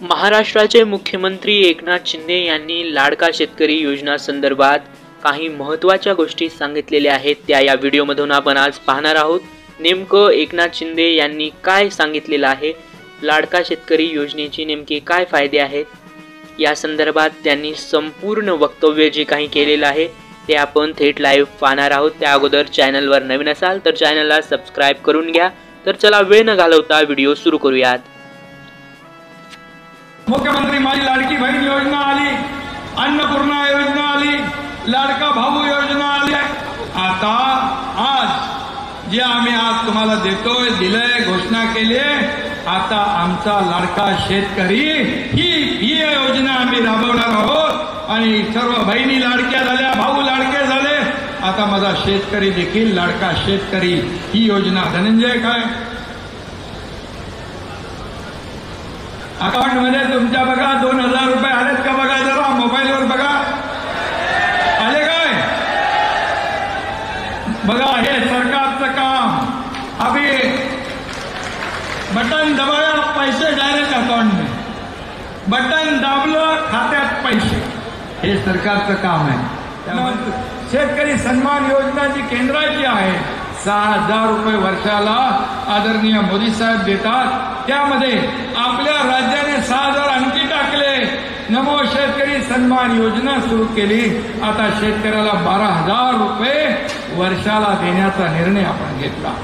महाराष्ट्राचे मुख्यमंत्री एकनाथ शिंदे यांनी लाडका शेतकरी योजना संदर्भात काही महत्त्वाच्या गोष्टी सांगितलेल्या आहेत। त्या या व्हिडिओमधून आपण आज पाहणार आहोत। नेमकं एकनाथ शिंदे यांनी काय सांगितलेलं आहे, लाडका शेतकरी योजनेचे नेमके काय फायदे आहेत, या संदर्भात त्यांनी संपूर्ण वक्तव्य जे काही केलेलं आहे ते आपण थेट लाईव्ह पाहणार आहोत। त्या अगोदर चॅनलवर नवीन असाल तर चॅनलला सबस्क्राइब करून घ्या। तर चला वेळ न घालवता व्हिडिओ सुरू करूयात। मुख्यमंत्री माझी लाडकी बहीण योजना आली, अन्नपूर्णा योजना आली, लाडका भाऊ योजना आली। आता आज जे आम्ही आज तुम्हाला देतोय, दिलंय, घोषणा केली, आता आमचा लाडका शेतकरी ही योजना आम्ही राबवणार आहोत। आणि सर्व बहिणी लाडक्या झाल्या, भाऊ लाडके झाले, आता माझा शेतकरी देखील लाडका शेतकरी ही योजना। धनंजय काय अकाउंट मध्ये तुमच्या बघा 2000 रुपये आलेत का बघा, जरा मोबाईलवर बघा, आले काय बघा। हे सरकारचं काम, अभी बटन दबाया पैसे डायरेक्ट अकाउंट में, बटन दाबलं खात्यात पैसे, हे सरकारचं काम आहे। शेतकरी सन्मान योजना जी केंद्राची आहे, 6000 रुपये वर्षाला आदरणीय मोदी साहेब देतात। त्यामध्ये आपल्या राज्याने 6000 आणखी टाकले, नमो शेतकरी सन्मान योजना सुरू केली। आता शेतकऱ्याला 12000 रुपये वर्षाला देण्याचा निर्णय आपण घेतला।